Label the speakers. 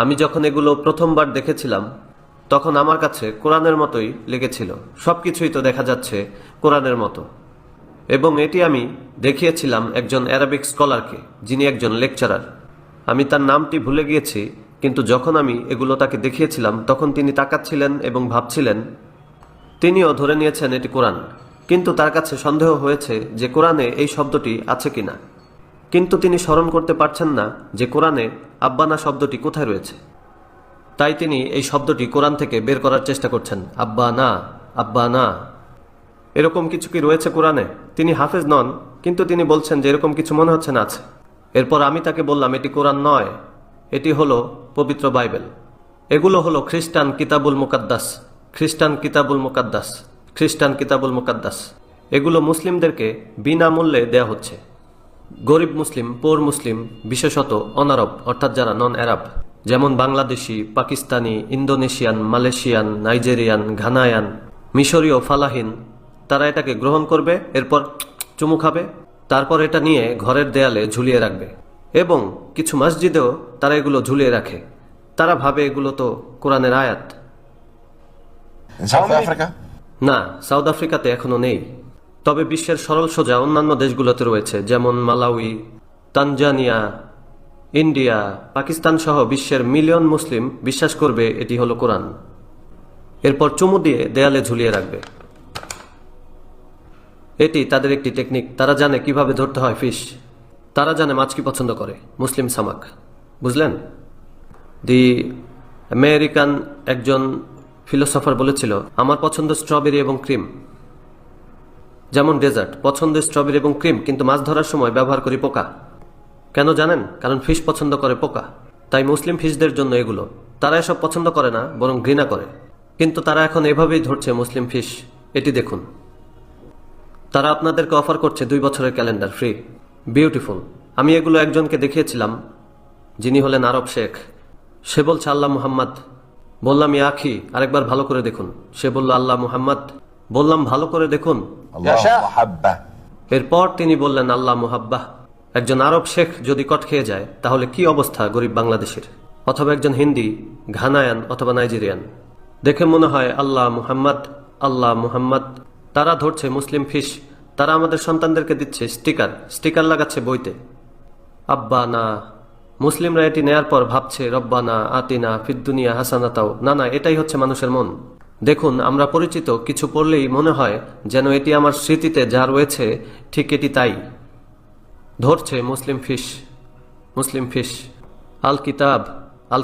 Speaker 1: আমি যখন এগুলো প্রথমবার দেখেছিলাম তখন আমার কাছে কোরআনের মতোই লেগেছিল। সবকিছুই তো দেখা যাচ্ছে কোরআনের মতো। এবং এটি আমি দেখিয়েছিলাম একজন অ্যারাবিক স্কলারকে, যিনি একজন লেকচারার। আমি তার নামটি ভুলে গিয়েছি, কিন্তু যখন আমি এগুলো তাকে দেখিয়েছিলাম তখন তিনি তাকাচ্ছিলেন এবং ভাবছিলেন। তিনিও ধরে নিয়েছেন এটি কোরআন, কিন্তু তার কাছে সন্দেহ হয়েছে যে কোরআনে এই শব্দটি আছে কিনা। কিন্তু তিনি স্মরণ করতে পারছেন না যে কোরআনে আব্বানা শব্দটি কোথায় রয়েছে। তাই তিনি এই শব্দটি কোরআন থেকে বের করার চেষ্টা করছেন। আব্বা না, আব্বা না, এরকম কিছু কি রয়েছে কোরআনে? তিনি হাফেজ নন, কিন্তু তিনি বলছেন যে এরকম কিছু মনে হচ্ছে না আছে। এরপর আমি তাকে বললাম এটি কোরআন নয়, এটি হলো পবিত্র বাইবেল। এগুলো হলো খ্রিস্টান কিতাবুল মুকাদ্দাস, খ্রিস্টান কিতাবুল মুকাদ্দাস, খ্রিস্টান কিতাবুল মুকাদ্দাস। এগুলো মুসলিমদেরকে বিনামূল্যে দেয়া হচ্ছে। গরিব মুসলিম, পোর মুসলিম, বিশেষত অনারব অর্থাৎ যারা নন অ্যারাব, যেমন Bangladeshi, Pakistani, Indonesian, Malaysian, Nigerian, Ghanaian, মিশরীয়, ফালাহিন, তারা এটাকে গ্রহণ করবে, এরপর চুমু খাবে, তারপর এটা নিয়ে ঘরের দেয়ালে ঝুলিয়ে রাখবে। এবং কিছু মসজিদেও তারা এগুলো ঝুলিয়ে রাখে। তারা ভাবে এগুলো তো কোরআনের আয়াত।
Speaker 2: In South Africa?
Speaker 1: না, সাউথ আফ্রিকাতে এখনো নেই, তবে বিশ্বের সরল সোজা অন্যান্য দেশগুলোতে রয়েছে, যেমন মালাউই, তানজানিয়া, ইন্ডিয়া, পাকিস্তান সহ বিশ্বের মিলিয়ন মুসলিম বিশ্বাস করবে এটি হলো কোরআন। এরপর চুমু দিয়ে দেয়ালে ঝুলিয়ে রাখবে। এটি তাদের একটি টেকনিক। তারা জানে কিভাবে ধরতে হয় ফিশ। তারা জানে মাছ কি পছন্দ করে, মুসলিম সামাক। বুঝলেন? দি আমেরিকান একজন ফিলোসফার বলেছিল, আমার পছন্দ স্ট্রবেরি এবং ক্রিম। যেমন ডেজার্ট, পছন্দ স্ট্রবেরি এবং ক্রিম, কিন্তু মাছ ধরার সময় ব্যবহার করি পোকা। কেন জানেন? কারণ ফিশ পছন্দ করে পোকা। তাই মুসলিম ফিশদের জন্য এগুলো। তারা এসব পছন্দ করে না, বরং ঘৃণা করে। কিন্তু তারা এখন এভাবেই ধরছে মুসলিম ফিশ। এটি দেখুন। তারা আপনাদেরকে অফার করছে 2 বছরের ক্যালেন্ডার ফ্রি। বিউটিফুল। আমি এগুলো একজনকে দেখিয়েছিলাম, যিনি হলেন আরব শেখ। সে বলছে আল্লাহ মুহাম্মদ। বললাম ইয়া আখি, আরেকবার ভালো করে দেখুন। সে বলল আল্লাহ মুহাম্মদ। বললাম ভালো করে দেখুন।
Speaker 2: Allah Muhabba.
Speaker 1: এরপর তিনি বললেন আল্লাহ মুহাব্বাহ। একজন আরব শেখ যদি কট খেয়ে যায় তাহলে কি অবস্থা গরিব বাংলাদেশের, অথবা একজন হিন্দি, ঘানায়ান অথবা নাইজেরিয়ান। দেখে মনে হয় আল্লাহ মুহাম্মদ, আল্লাহ মুহাম্মদ। তারা ধরছে মুসলিম ফিশ। তারা আমাদের সন্তানদেরকে দিচ্ছে স্টিকার, স্টিকার লাগাচ্ছে বইতে। আব্বা না। মুসলিমরা এটি নেয়ার পর ভাবছে রব্বানা আতিনা ফিদ্দুনিয়া হাসানাতাও। না না, এটাই হচ্ছে মানুষের মন। দেখুন, আমরা পরিচিত কিছু পড়লেই মনে হয় যেন এটি আমার স্মৃতিতে যা রয়েছে ঠিক এটি তাই। ধরছে মুসলিম ফিশ, মুসলিম ফিশ। আল কিতাব